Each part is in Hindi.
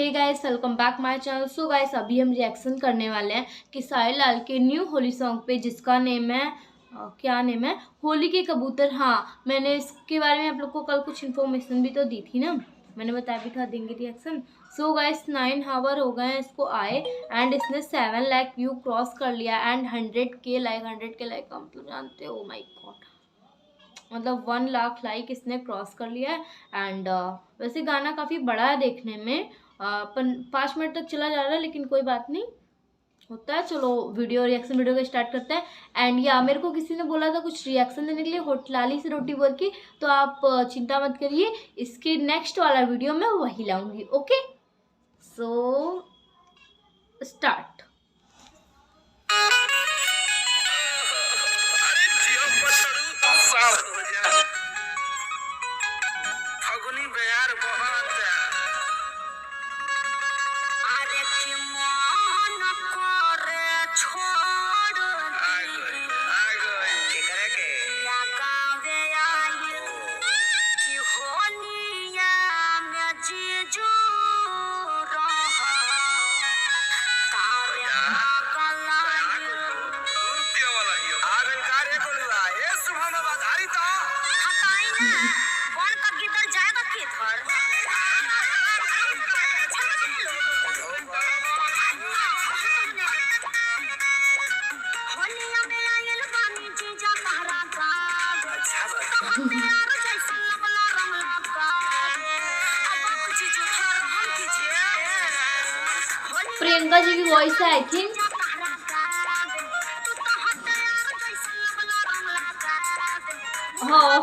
Hey guys, welcome back my channel. So guys, अभी हम रिएक्शन करने वाले हैं खेसारी लाल के न्यू होली सॉन्ग पे, जिसका नेम है क्या नेम है, होली के कबूतर। हाँ, मैंने इसके बारे में आप लोग को कल कुछ इन्फॉर्मेशन भी तो दी थी ना, मैंने बताया भी था देंगे रिएक्शन। सो गाइस, 9 आवर हो गए हैं इसको आए, एंड इसने 7 लाख व्यू क्रॉस कर लिया, एंड 100K लाइक का मतलब जानते हो, माय गॉड, मतलब 1 लाख लाइक इसने क्रॉस कर लिया है। एंड वैसे गाना काफ़ी बड़ा है देखने में, 5 मिनट तक चला जा रहा है, लेकिन कोई बात नहीं, होता है। चलो रिएक्शन वीडियो को स्टार्ट करते हैं। एंड या मेरे को किसी ने बोला था कुछ रिएक्शन देने के लिए होटलाली से रोटी बोल की, तो आप चिंता मत करिए, इसके नेक्स्ट वाला वीडियो में वही लाऊंगी। Okay, so start. Priyanka ji की वॉइस है आई थिंक। हाँ,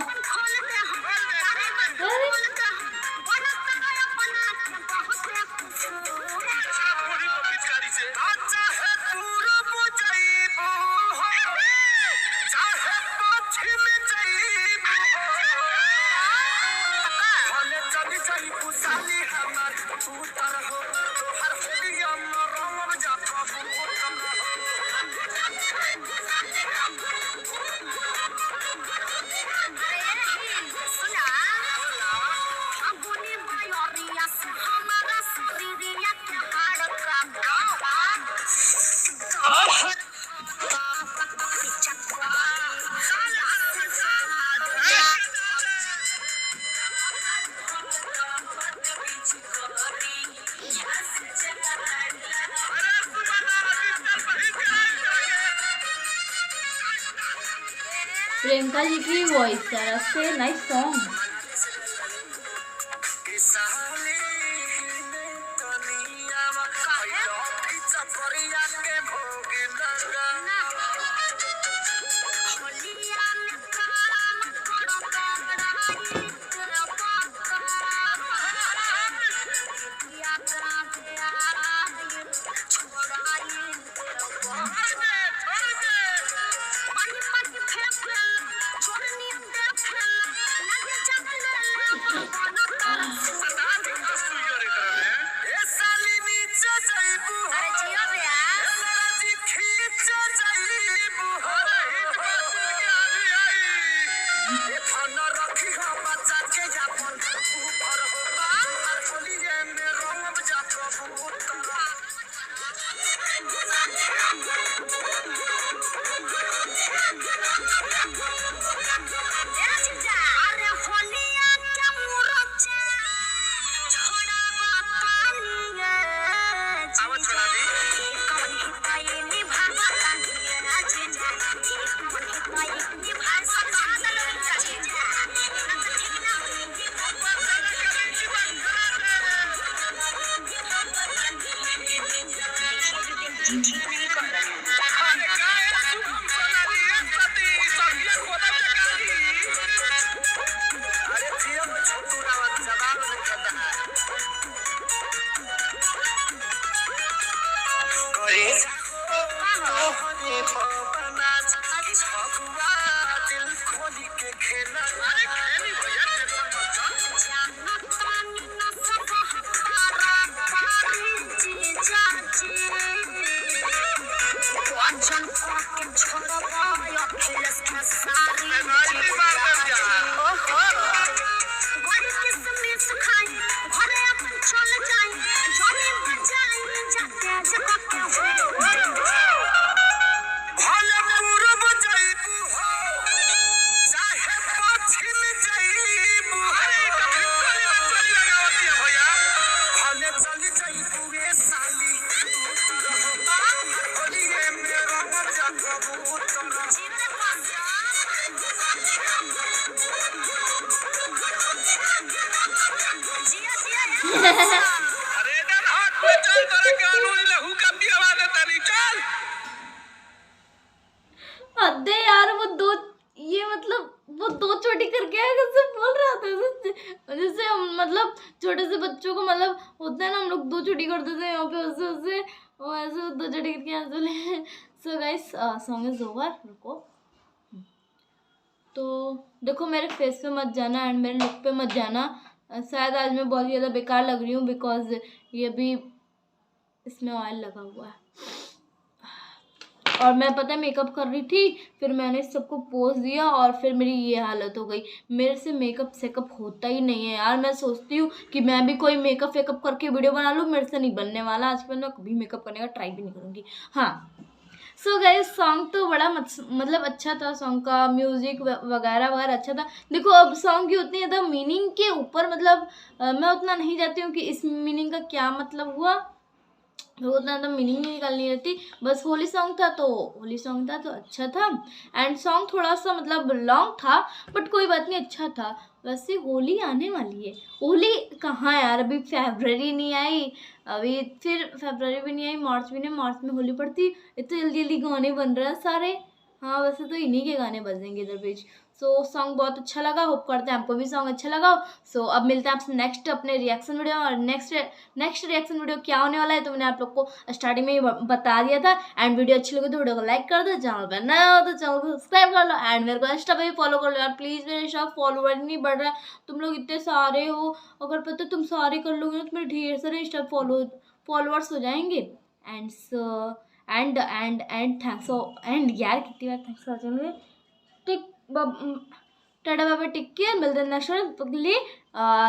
प्रियंका जी की वॉइस है, से नाइस सॉन्ग। अदे यार वो दो, ये मतलब वो दो चोटी करके कैसे बोल रहा था, जैसे हम मतलब छोटे से बच्चों को मतलब होता है ना, हम लोग दो चोटी कर देते हैं यहाँ पे, वैसे वैसे वो ऐसे दो चोटी करके यहाँ बोले। So guys song is over. रुको, तो देखो मेरे फेस पे मत जाना एंड मेरे लुक पे मत जाना। शायद आज मैं बहुत ज़्यादा बेकार लग रही हूँ बिकॉज ये भी इसमें ऑयल लगा हुआ है और मैं पता है मेकअप कर रही थी, फिर मैंने सबको पोज दिया और फिर मेरी ये हालत हो गई। मेरे से मेकअप सेकअप होता ही नहीं है यार। मैं सोचती हूँ कि मैं भी कोई मेकअप वेकअप करके वीडियो बना लूँ, मेरे से नहीं बनने वाला। आज के बाद मैं कभी मेकअप करने का ट्राई भी नहीं करूँगी। हाँ, सो गाइस सॉन्ग तो बड़ा मतलब अच्छा था, सॉन्ग का म्यूजिक वगैरह वगैरह अच्छा था। देखो अब सॉन्ग की उतनी ज़्यादा मीनिंग के ऊपर मतलब मैं उतना नहीं जाती हूँ कि इस मीनिंग का क्या मतलब हुआ, वो उतना तो मीनिंग नहीं निकालनी रहती। बस होली सॉन्ग था तो अच्छा था। एंड सॉन्ग थोड़ा सा मतलब लॉन्ग था बट कोई बात नहीं, अच्छा था। वैसे होली आने वाली है, होली कहाँ यार, अभी फरवरी नहीं आई, अभी फिर फरवरी भी नहीं आई, मार्च भी नहीं, मार्च में होली पड़ती। इतने जल्दी जल्दी गाने बन रहे हैं सारे। हाँ वैसे तो इन्हीं के गाने बजेंगे इधर बीच। सो सॉन्ग बहुत अच्छा लगा, होप करते हैं आपको भी सॉन्ग अच्छा लगा। सो अब मिलते हैं आपसे नेक्स्ट अपने रिएक्शन वीडियो, और नेक्स्ट रिएक्शन वीडियो क्या होने वाला है तो मैंने आप लोग को स्टार्टिंग में ही बता दिया था। एंड वीडियो अच्छी लगी तो वीडियो को लाइक कर दो, चैनल पर नया हो तो चैनल को सब्सक्राइब कर लो एंड मेरे को इंस्टा पे भी फॉलो कर लो यार प्लीज़। मेरे इंस्टा फॉलोवर नहीं बढ़ रहा है, तुम लोग इतने सारे हो, अगर पता तुम सारे कर लोगे ना तो मेरे ढेर सारे इंस्टा फॉलोअर्स हो जाएंगे। And so and thanks and यार कितनी बार थैंक्स फॉर वॉचिंग। टिक टाटा बाबा टिक केयर, मिलते हैं नेक्स्ट वीडियो।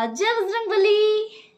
जय बजरंग बली।